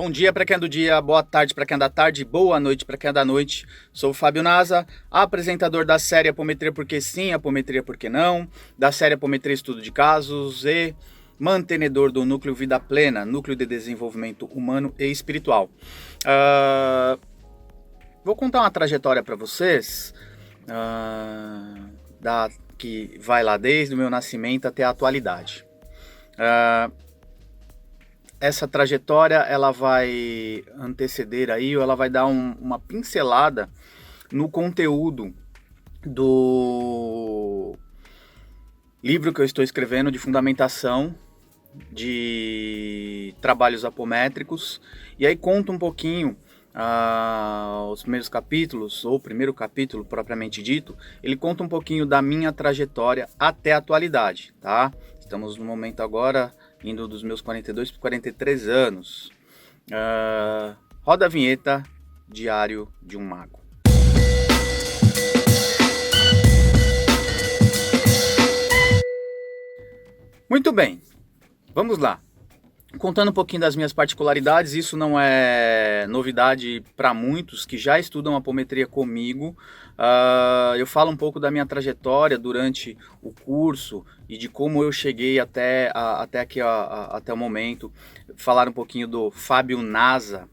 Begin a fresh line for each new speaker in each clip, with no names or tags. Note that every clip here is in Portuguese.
Bom dia para quem é do dia, boa tarde para quem é da tarde, boa noite para quem é da noite. Sou o Fábio Nasa, apresentador da série Apometria Porque Sim, Apometria Porque Não, da série Apometria Estudo de Casos e mantenedor do Núcleo Vida Plena, Núcleo de Desenvolvimento Humano e Espiritual. Vou contar uma trajetória para vocês que vai lá desde o meu nascimento até a atualidade. Essa trajetória ela vai anteceder aí, ou ela vai dar uma pincelada no conteúdo do livro que eu estou escrevendo de fundamentação de trabalhos apométricos, e aí conta um pouquinho os primeiros capítulos, ou o primeiro capítulo propriamente dito, ele conta um pouquinho da minha trajetória até a atualidade, tá? Estamos no momento agora indo dos meus 42 para 43 anos. Roda a vinheta, Diário de um Mago. Muito bem, vamos lá. Contando um pouquinho das minhas particularidades, isso não é novidade para muitos que já estudam apometria comigo. Eu falo um pouco da minha trajetória durante o curso e de como eu cheguei até aqui, até o momento. Falar um pouquinho do Fábio Nasa,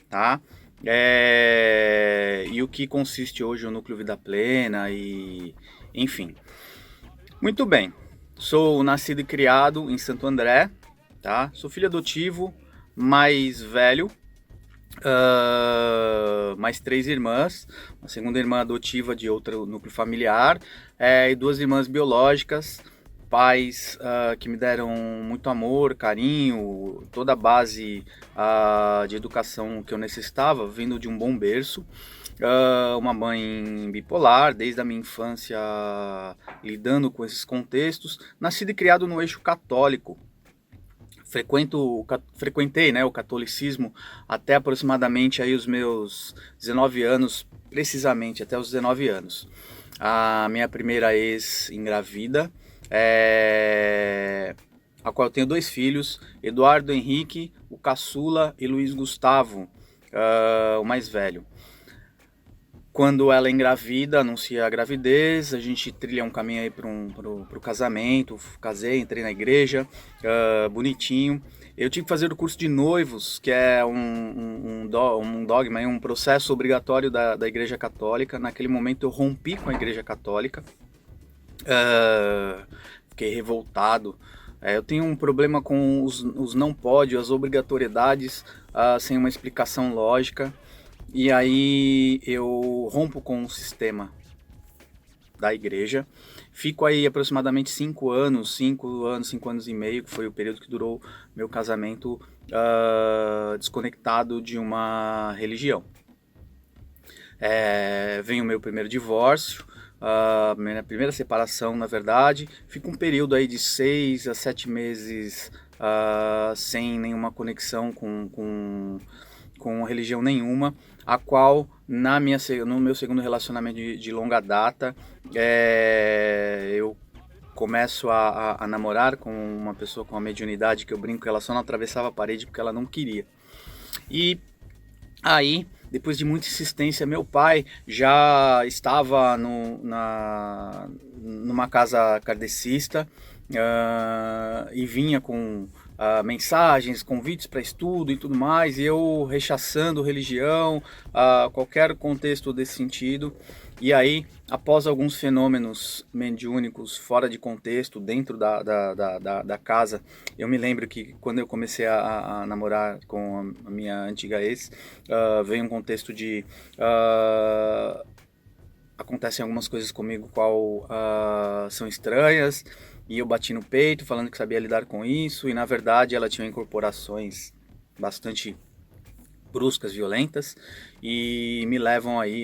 tá? E o que consiste hoje o Núcleo Vida Plena e enfim. Muito bem, sou nascido e criado em Santo André. Tá? Sou filho adotivo, mais velho, mais 3 irmãs, uma segunda irmã adotiva de outro núcleo familiar, e 2 irmãs biológicas, pais que me deram muito amor, carinho, toda a base de educação que eu necessitava, vindo de um bom berço. Uma mãe bipolar, desde a minha infância lidando com esses contextos, nascido e criado no eixo católico. Frequentei, né, o catolicismo até aproximadamente aí os meus 19 anos, precisamente até os 19 anos. A minha primeira ex engravida, a qual eu tenho 2 filhos, Eduardo Henrique, o caçula, e Luiz Gustavo, o mais velho. Quando ela engravida, anuncia a gravidez, a gente trilha um caminho aí pro casamento, casei, entrei na igreja, bonitinho. Eu tive que fazer o curso de noivos, que é um dogma, um processo obrigatório da igreja católica. Naquele momento eu rompi com a igreja católica, fiquei revoltado. Eu tenho um problema com os não pode, as obrigatoriedades, sem uma explicação lógica. E aí eu rompo com o sistema da igreja, fico aí aproximadamente 5 anos e meio, que foi o período que durou meu casamento, desconectado de uma religião. Vem o meu primeiro divórcio, minha primeira separação, na verdade. Fico um período aí de 6 a 7 meses sem nenhuma conexão com religião nenhuma, a qual no meu segundo relacionamento de longa data, eu começo a namorar com uma pessoa com uma mediunidade que eu brinco que ela só não atravessava a parede porque ela não queria. E aí, depois de muita insistência, meu pai já estava numa casa kardecista, e vinha com mensagens, convites para estudo e tudo mais, e eu rechaçando religião, qualquer contexto desse sentido. E aí, após alguns fenômenos mediúnicos fora de contexto, dentro da casa, eu me lembro que quando eu comecei a namorar com a minha antiga ex, veio um contexto de... acontecem algumas coisas comigo qual são estranhas, e eu bati no peito falando que sabia lidar com isso, e na verdade ela tinha incorporações bastante bruscas, violentas, e me levam aí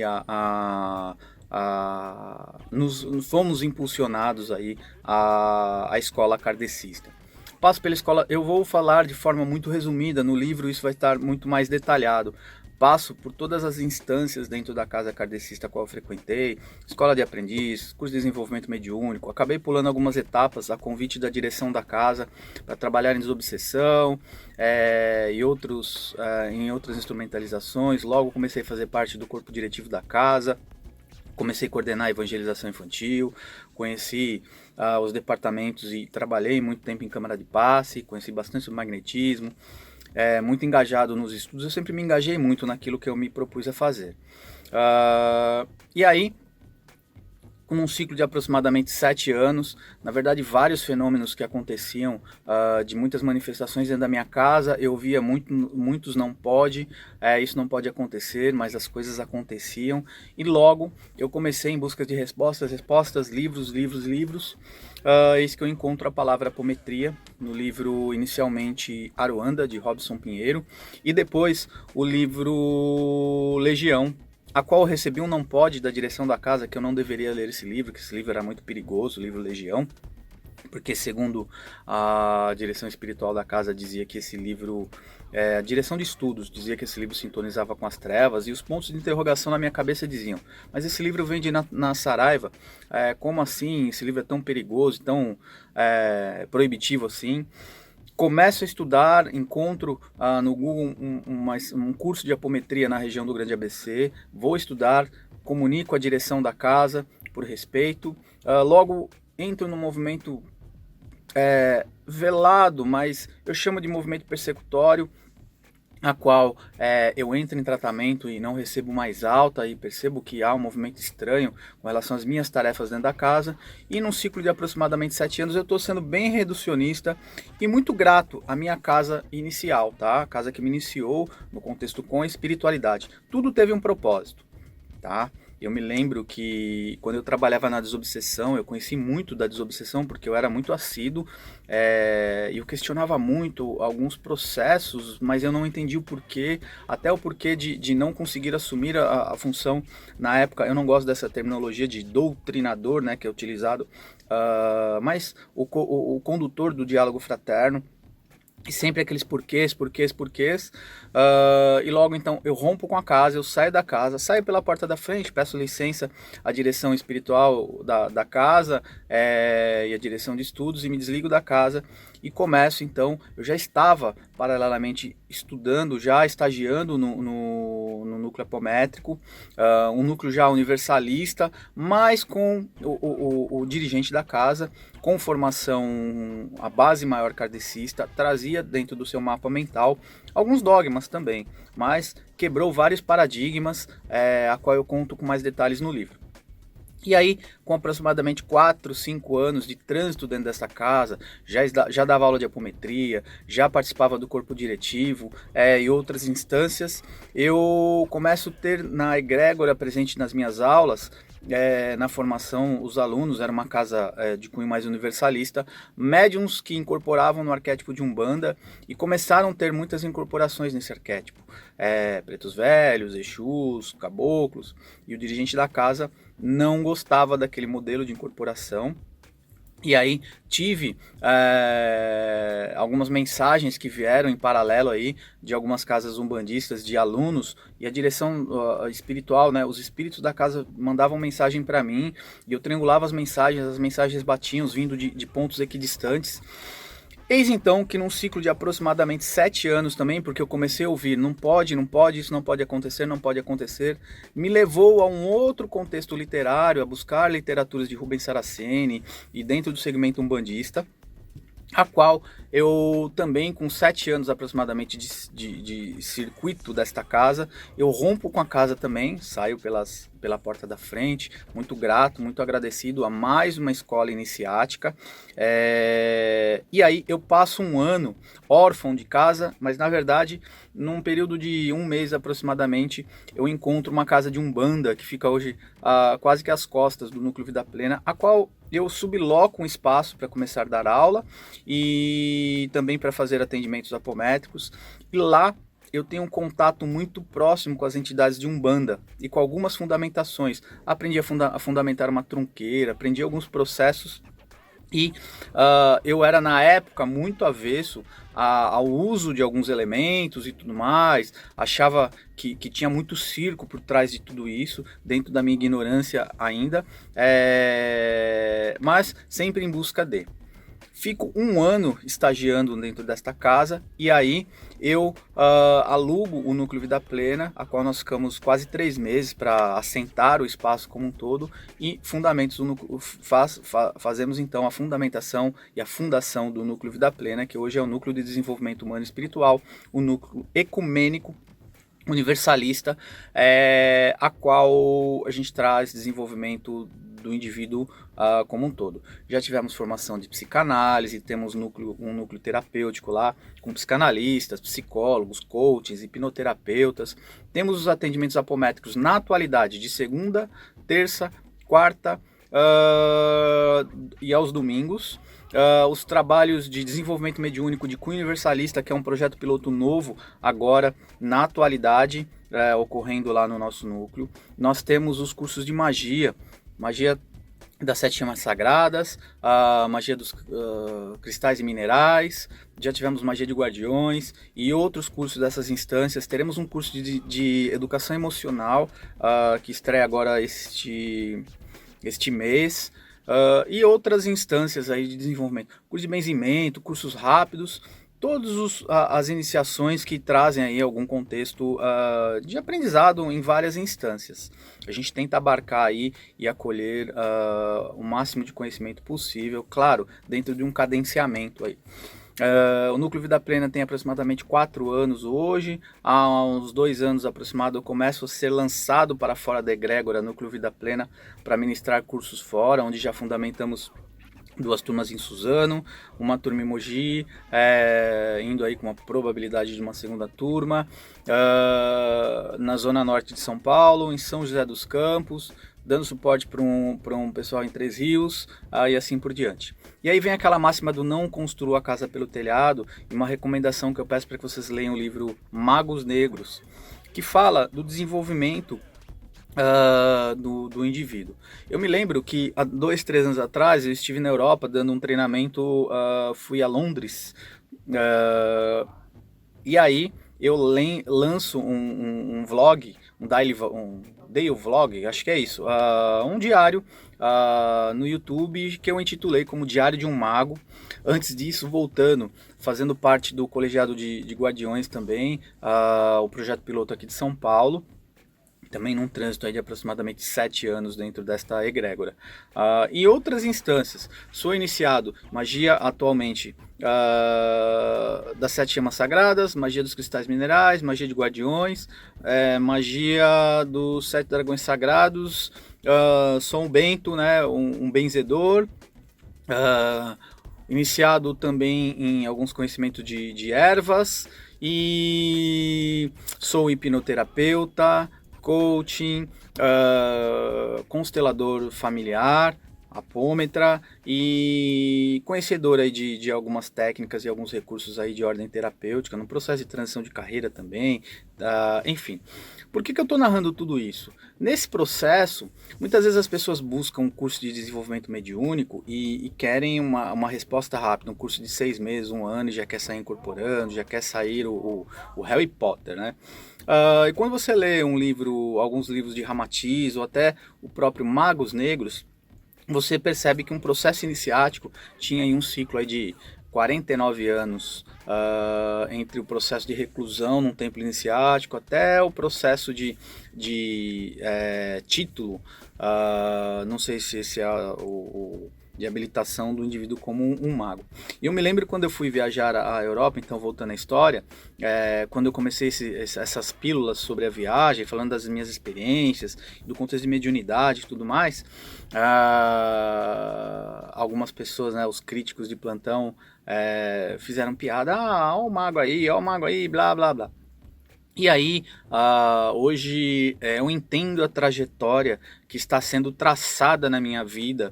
fomos impulsionados aí à escola kardecista. passo pela escola, eu vou falar de forma muito resumida, no livro isso vai estar muito mais detalhado. Passo por todas as instâncias dentro da casa kardecista a qual eu frequentei, escola de aprendiz, curso de desenvolvimento mediúnico, acabei pulando algumas etapas a convite da direção da casa para trabalhar em desobsessão e em outras instrumentalizações. Logo comecei a fazer parte do corpo diretivo da casa, comecei a coordenar a evangelização infantil, conheci os departamentos e trabalhei muito tempo em câmara de passe, conheci bastante sobre magnetismo, muito engajado nos estudos. Eu sempre me engajei muito naquilo que eu me propus a fazer. E aí, com um ciclo de aproximadamente 7 anos, na verdade vários fenômenos que aconteciam, de muitas manifestações dentro da minha casa, eu via muitos não pode, isso não pode acontecer, mas as coisas aconteciam, e logo eu comecei em busca de respostas, livros, eis que eu encontro a palavra apometria, no livro inicialmente Aruanda, de Robson Pinheiro, e depois o livro Legião, a qual eu recebi um não pode da direção da casa, que eu não deveria ler esse livro, que esse livro era muito perigoso, o livro Legião, porque segundo a direção espiritual da casa dizia que esse livro, a direção de estudos dizia que esse livro sintonizava com as trevas, e os pontos de interrogação na minha cabeça diziam, mas esse livro vende na Saraiva, como assim esse livro é tão perigoso, tão proibitivo assim? Começo a estudar, encontro no Google um curso de apometria na região do Grande ABC, vou estudar, comunico a direção da casa por respeito, logo entro no movimento velado, mas eu chamo de movimento persecutório, a qual eu entro em tratamento e não recebo mais alta e percebo que há um movimento estranho com relação às minhas tarefas dentro da casa, e num ciclo de aproximadamente 7 anos eu estou sendo bem reducionista e muito grato à minha casa inicial, tá? A casa que me iniciou no contexto com a espiritualidade. Tudo teve um propósito, tá? Eu me lembro que quando eu trabalhava na desobsessão, eu conheci muito da desobsessão porque eu era muito assíduo e eu questionava muito alguns processos, mas eu não entendi o porquê, até o porquê de não conseguir assumir a função. Na época, eu não gosto dessa terminologia de doutrinador, né, que é utilizado, mas o condutor do diálogo fraterno. E sempre aqueles porquês, e logo então eu rompo com a casa, eu saio da casa, saio pela porta da frente, peço licença à direção espiritual da casa e à direção de estudos, e me desligo da casa e começo então, eu já estava paralelamente estudando, já estagiando no núcleo apométrico, um núcleo já universalista, mas com o dirigente da casa, com formação, a base maior kardecista, trazia dentro do seu mapa mental alguns dogmas também, mas quebrou vários paradigmas, a qual eu conto com mais detalhes no livro. E aí, com aproximadamente 4, 5 anos de trânsito dentro dessa casa, já dava aula de apometria, já participava do corpo diretivo e outras instâncias, eu começo a ter na egrégora presente nas minhas aulas, na formação, os alunos, era uma casa de cunho mais universalista, médiums que incorporavam no arquétipo de Umbanda e começaram a ter muitas incorporações nesse arquétipo. Pretos velhos, exus, caboclos, e o dirigente da casa não gostava daquele modelo de incorporação. E aí tive algumas mensagens que vieram em paralelo aí de algumas casas umbandistas, de alunos, e a direção espiritual, né, os espíritos da casa mandavam mensagem para mim, e eu triangulava as mensagens batiam vindo de pontos equidistantes. Eis então que num ciclo de aproximadamente 7 anos também, porque eu comecei a ouvir não pode, isso não pode acontecer, me levou a um outro contexto literário, a buscar literaturas de Rubens Saraceni e dentro do segmento umbandista, a qual eu também, com 7 anos aproximadamente de circuito desta casa, eu rompo com a casa também, saio pela porta da frente, muito grato, muito agradecido a mais uma escola iniciática, e aí eu passo um ano órfão de casa, mas na verdade, num período de 1 mês aproximadamente, eu encontro uma casa de Umbanda, que fica hoje quase que às costas do Núcleo Vida Plena, a qual eu subloco um espaço para começar a dar aula e também para fazer atendimentos apométricos, e lá eu tenho um contato muito próximo com as entidades de Umbanda e com algumas fundamentações. Aprendi a fundamentar uma trunqueira, aprendi alguns processos E eu era na época muito avesso ao uso de alguns elementos e tudo mais, achava que tinha muito circo por trás de tudo isso, dentro da minha ignorância ainda, mas sempre em busca de. Fico um ano estagiando dentro desta casa e aí eu alugo o Núcleo Vida Plena, a qual nós ficamos quase 3 meses para assentar o espaço como um todo e fundamentos do núcleo, fazemos então a fundamentação e a fundação do Núcleo Vida Plena, que hoje é o Núcleo de Desenvolvimento Humano e Espiritual, o núcleo ecumênico universalista, a qual a gente traz desenvolvimento do indivíduo como um todo. Já tivemos formação de psicanálise, temos um núcleo terapêutico lá, com psicanalistas, psicólogos, coaches, hipnoterapeutas. Temos os atendimentos apométricos na atualidade, de segunda, terça, quarta e aos domingos. Os trabalhos de desenvolvimento mediúnico de cunho universalista, que é um projeto piloto novo agora, na atualidade, ocorrendo lá no nosso núcleo. Nós temos os cursos de magia das 7 chamas sagradas, a magia dos cristais e minerais, já tivemos magia de guardiões e outros cursos dessas instâncias. Teremos um curso de educação emocional que estreia agora este mês, e outras instâncias aí de desenvolvimento, curso de benzimento, cursos rápidos, todas as iniciações que trazem aí algum contexto de aprendizado em várias instâncias. A gente tenta abarcar aí e acolher o máximo de conhecimento possível, claro, dentro de um cadenciamento aí. O Núcleo Vida Plena tem aproximadamente 4 anos hoje. Há uns 2 anos aproximado eu começo a ser lançado para fora da egrégora Núcleo Vida Plena para ministrar cursos fora, onde já fundamentamos 2 turmas em Suzano, uma turma em Mogi, indo aí com uma probabilidade de uma segunda turma, na zona norte de São Paulo, em São José dos Campos, dando suporte para um pessoal em Três Rios, e assim por diante. E aí vem aquela máxima do não construa a casa pelo telhado, e uma recomendação que eu peço para que vocês leiam o livro Magos Negros, que fala do desenvolvimento do indivíduo. Eu me lembro que há 2, 3 anos atrás eu estive na Europa dando um treinamento, fui a Londres, e aí eu lanço um vlog, um daily vlog, acho que é isso, um diário no YouTube que eu intitulei como Diário de um Mago. Antes disso, voltando, fazendo parte do colegiado de Guardiões também, o projeto piloto aqui de São Paulo, também num trânsito aí de aproximadamente 7 anos dentro desta egrégora. E outras instâncias. Sou iniciado magia atualmente das 7 chamas sagradas, magia dos cristais minerais, magia de guardiões, magia dos 7 dragões sagrados, sou um bento, né, um benzedor, iniciado também em alguns conhecimentos de ervas, e sou hipnoterapeuta, coaching, constelador familiar, apômetra e conhecedor aí de algumas técnicas e alguns recursos aí de ordem terapêutica, no processo de transição de carreira também, enfim. Por que eu estou narrando tudo isso? Nesse processo, muitas vezes as pessoas buscam um curso de desenvolvimento mediúnico e querem uma resposta rápida, um curso de 6 meses, 1 ano, e já quer sair incorporando, já quer sair o Harry Potter, né? E quando você lê alguns livros de Ramatiz ou até o próprio Magos Negros, você percebe que um processo iniciático tinha aí um ciclo aí de 49 anos, entre o processo de reclusão num templo iniciático até o processo de título, não sei se esse é de habilitação do indivíduo como um mago. E eu me lembro quando eu fui viajar à Europa, então voltando à história, quando eu comecei essas pílulas sobre a viagem, falando das minhas experiências, do contexto de mediunidade e tudo mais, algumas pessoas, né, os críticos de plantão, fizeram piada, ó o mago aí, blá blá blá. E aí, hoje eu entendo a trajetória que está sendo traçada na minha vida,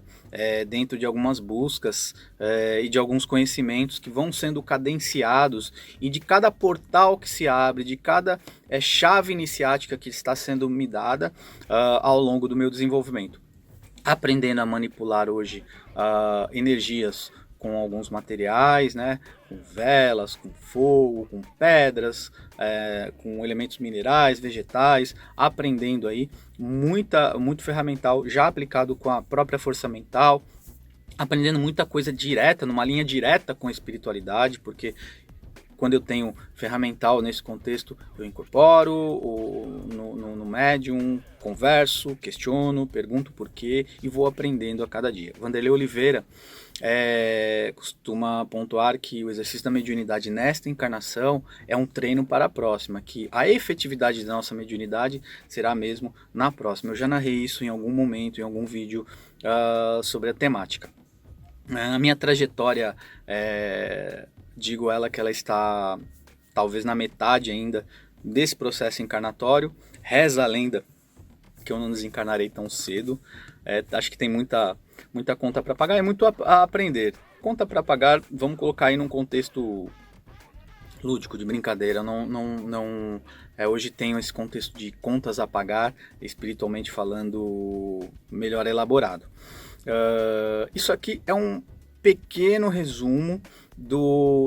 dentro de algumas buscas e de alguns conhecimentos que vão sendo cadenciados, e de cada portal que se abre, de cada chave iniciática que está sendo me dada ao longo do meu desenvolvimento. aprendendo a manipular hoje energias com alguns materiais, né? Com velas, com fogo, com pedras, com elementos minerais, vegetais, aprendendo aí muito ferramental já aplicado com a própria força mental, aprendendo muita coisa direta, numa linha direta com a espiritualidade, porque quando eu tenho ferramental nesse contexto, eu incorporo no médium, converso, questiono, pergunto por quê e vou aprendendo a cada dia. Vanderlei Oliveira costuma pontuar que o exercício da mediunidade nesta encarnação é um treino para a próxima, que a efetividade da nossa mediunidade será mesmo na próxima. Eu já narrei isso em algum momento, em algum vídeo sobre a temática. A minha trajetória, digo ela que ela está talvez na metade ainda desse processo encarnatório. Reza a lenda que eu não desencarnarei tão cedo. Acho que tem muita conta para pagar e muito a aprender. Conta para pagar, vamos colocar aí num contexto lúdico, de brincadeira. Hoje tenho esse contexto de contas a pagar, espiritualmente falando, melhor elaborado. Isso aqui é um pequeno resumo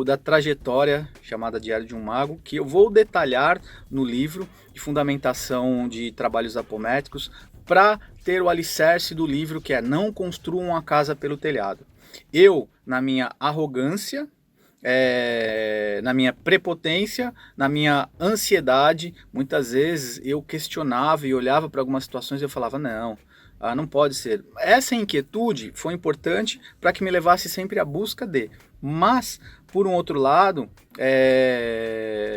da trajetória chamada Diário de um Mago, que eu vou detalhar no livro de fundamentação de trabalhos apométricos, para ter o alicerce do livro, que é Não Construam uma Casa pelo Telhado. Eu, na minha arrogância, na minha prepotência, na minha ansiedade, muitas vezes eu questionava e olhava para algumas situações e eu falava, não pode ser. Essa inquietude foi importante para que me levasse sempre à busca de. Mas, por um outro lado,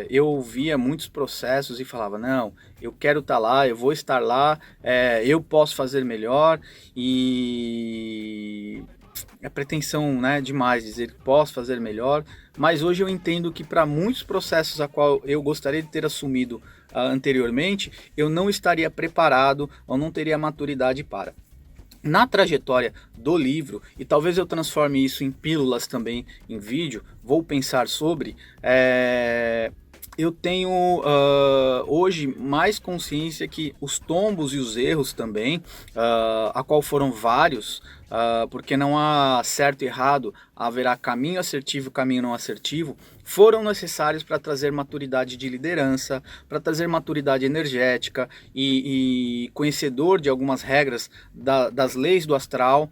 eu via muitos processos e falava, não, eu quero estar lá, eu vou estar lá, eu posso fazer melhor. E é pretensão, né, demais dizer que posso fazer melhor. Mas hoje eu entendo que para muitos processos a qual eu gostaria de ter assumido anteriormente, eu não estaria preparado ou não teria maturidade para. Na trajetória do livro, e talvez eu transforme isso em pílulas também em vídeo, vou pensar sobre, eu tenho hoje mais consciência que os tombos e os erros também, a qual foram vários, porque não há certo e errado, haverá caminho assertivo e caminho não assertivo, foram necessários para trazer maturidade de liderança, para trazer maturidade energética e conhecedor de algumas regras das leis do astral,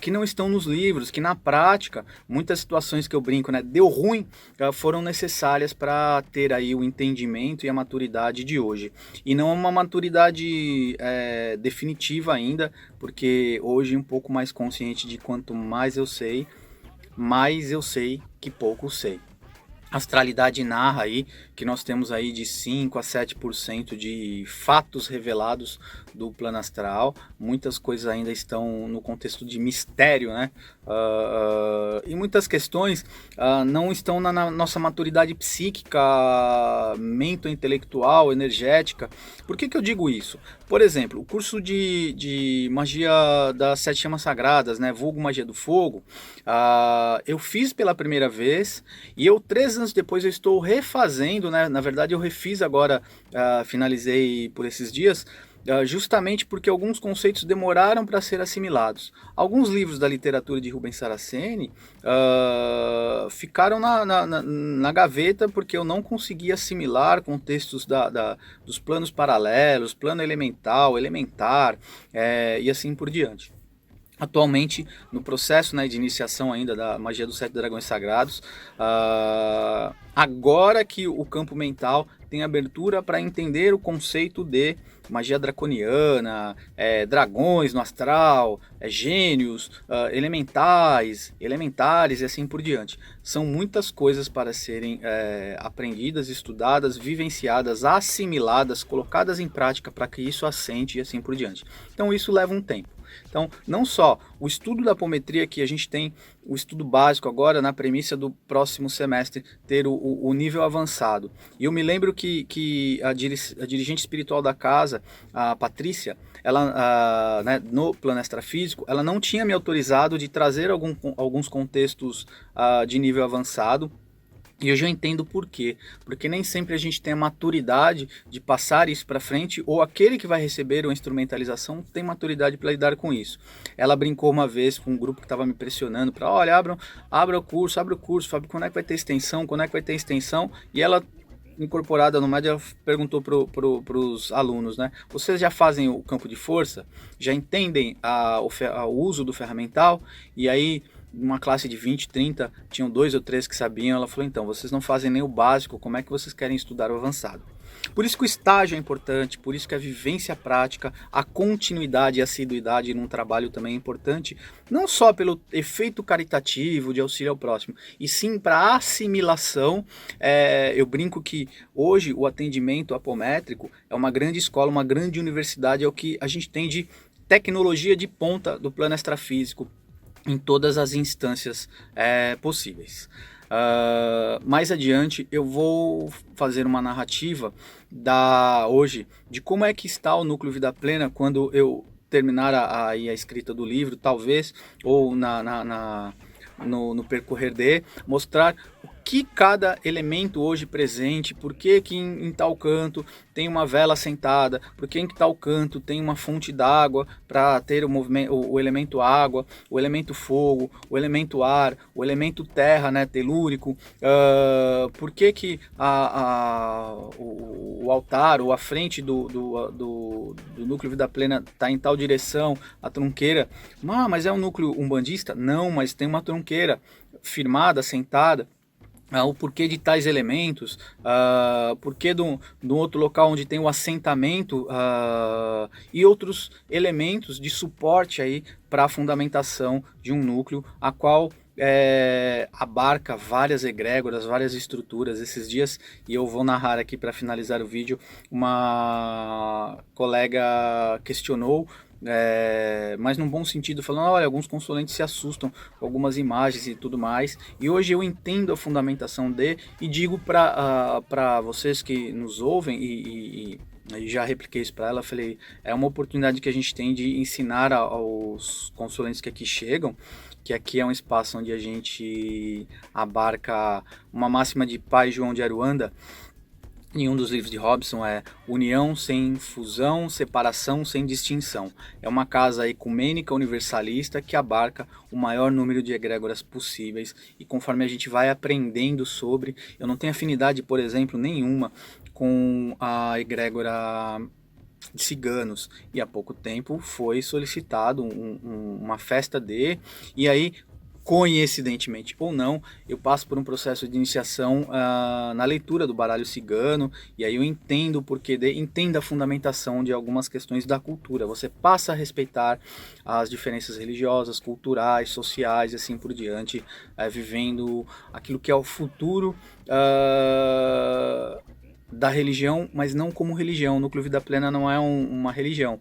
que não estão nos livros, que na prática, muitas situações que eu brinco, né, deu ruim, foram necessárias para ter aí o entendimento e a maturidade de hoje. E não uma maturidade definitiva ainda, porque hoje um pouco mais consciente de quanto mais eu sei que pouco sei. A astralidade narra aí que nós temos aí de 5 a 7% de fatos revelados do plano astral. Muitas coisas ainda estão no contexto de mistério, né? E muitas questões não estão na nossa maturidade psíquica, mento-intelectual, energética. Por que eu digo isso? Por exemplo, o curso de magia das 7 chamas sagradas, né? Vulgo magia do fogo, eu fiz pela primeira vez e 3 anos depois eu estou refazendo, né? Na verdade eu refiz agora, finalizei por esses dias, justamente porque alguns conceitos demoraram para ser assimilados. Alguns livros da literatura de Rubens Saraceni ficaram na gaveta porque eu não conseguia assimilar contextos dos planos paralelos, plano elemental, elementar, e assim por diante. Atualmente, no processo, né, de iniciação ainda da magia dos 7 dragões sagrados, agora que o campo mental tem abertura para entender o conceito de magia draconiana, dragões no astral, gênios, elementares e assim por diante. São muitas coisas para serem aprendidas, estudadas, vivenciadas, assimiladas, colocadas em prática para que isso assente e assim por diante. Então isso leva um tempo. Então, não só o estudo da apometria, que a gente tem o estudo básico agora, na premissa do próximo semestre ter o nível avançado. E eu me lembro que a dirigente espiritual da casa, a Patrícia, ela, né, no plano extrafísico, ela não tinha me autorizado de trazer alguns contextos de nível avançado, E hoje eu entendo por quê. Porque nem sempre a gente tem a maturidade de passar isso para frente, ou aquele que vai receber uma instrumentalização tem maturidade para lidar com isso. Ela brincou uma vez com um grupo que estava me pressionando para, olha, abra o curso, Fábio, quando é que vai ter extensão? Quando é que vai ter extensão? E ela, incorporada no médio, perguntou para os alunos, né? Vocês já fazem o campo de força? Já entendem o uso do ferramental? E aí, uma classe de 20, 30, tinham 2 ou 3 que sabiam. Ela falou, então, vocês não fazem nem o básico, como é que vocês querem estudar o avançado? Por isso que o estágio é importante, por isso que a vivência prática, a continuidade e a assiduidade num trabalho também é importante, não só pelo efeito caritativo de auxílio ao próximo, e sim para assimilação. Eu brinco que hoje o atendimento apométrico é uma grande escola, uma grande universidade, é o que a gente tem de tecnologia de ponta do plano extrafísico em todas as instâncias possíveis. Mais adiante eu vou fazer uma narrativa hoje de como é que está o Núcleo Vida Plena quando eu terminar a escrita do livro, talvez, ou no percorrer mostrar o que cada elemento hoje presente, por que em tal canto tem uma vela sentada, por que em tal canto tem uma fonte d'água para ter o elemento água, o elemento fogo, o elemento ar, o elemento terra, né, telúrico, por que o altar ou a frente do Núcleo Vida Plena está em tal direção, a tronqueira, mas é um núcleo umbandista? Não, mas tem uma tronqueira firmada, sentada. O porquê de tais elementos, porquê de um outro local onde tem o assentamento e outros elementos de suporte aí para a fundamentação de um núcleo, a qual abarca várias egrégoras, várias estruturas. Esses dias, e eu vou narrar aqui para finalizar o vídeo, uma colega questionou, mas num bom sentido, falando, olha, alguns consulentes se assustam com algumas imagens e tudo mais, e hoje eu entendo a fundamentação e digo para vocês que nos ouvem, e já repliquei isso para ela, falei, é uma oportunidade que a gente tem de ensinar aos consulentes que aqui chegam, que aqui é um espaço onde a gente abarca uma máxima de Pai João de Aruanda. Em um dos livros de Robson é união sem fusão, separação sem distinção. É uma casa ecumênica universalista que abarca o maior número de egrégoras possíveis, e conforme a gente vai aprendendo sobre, eu não tenho afinidade, por exemplo, nenhuma com a egrégora de ciganos, e há pouco tempo foi solicitado uma festa e aí, coincidentemente ou não, eu passo por um processo de iniciação na leitura do baralho cigano, e aí eu entendo o porquê entendo a fundamentação de algumas questões da cultura. Você passa a respeitar as diferenças religiosas, culturais, sociais e assim por diante, vivendo aquilo que é o futuro da religião, mas não como religião. O Núcleo Vida Plena não é uma religião,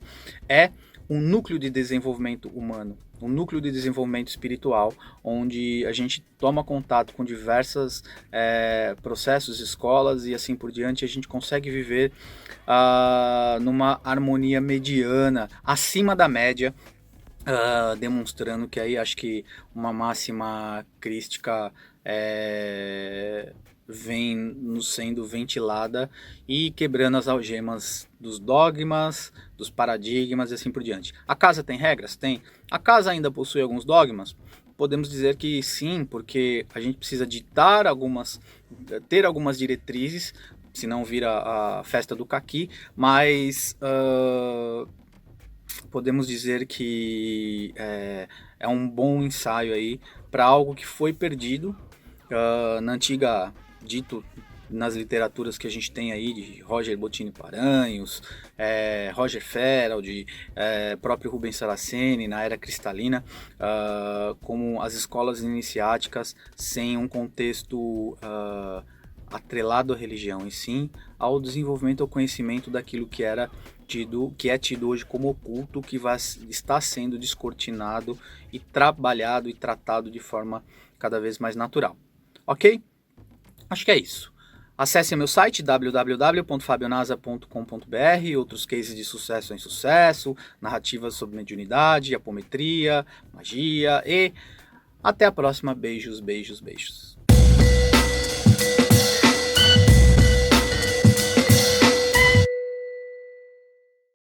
é um núcleo de desenvolvimento humano, um núcleo de desenvolvimento espiritual, onde a gente toma contato com diversos processos, escolas e assim por diante. A gente consegue viver numa harmonia mediana, acima da média, demonstrando que aí acho que uma máxima crística vem nos sendo ventilada e quebrando as algemas dos dogmas, dos paradigmas e assim por diante. A casa tem regras? Tem. A casa ainda possui alguns dogmas? Podemos dizer que sim, porque a gente precisa ter algumas diretrizes, senão vira a festa do caqui, mas podemos dizer que é um bom ensaio aí para algo que foi perdido na antiga, dito nas literaturas que a gente tem aí, de Roger Bottini Paranhos, Roger Ferald, próprio Rubens Saraceni na Era Cristalina, como as escolas iniciáticas sem um contexto atrelado à religião, e sim ao desenvolvimento, ao conhecimento daquilo que é tido hoje como oculto, que está sendo descortinado e trabalhado e tratado de forma cada vez mais natural. Ok? Acho que é isso. Acesse meu site www.fabionasa.com.br, outros cases de sucesso em sucesso, narrativas sobre mediunidade, apometria, magia, e até a próxima. Beijos, beijos, beijos.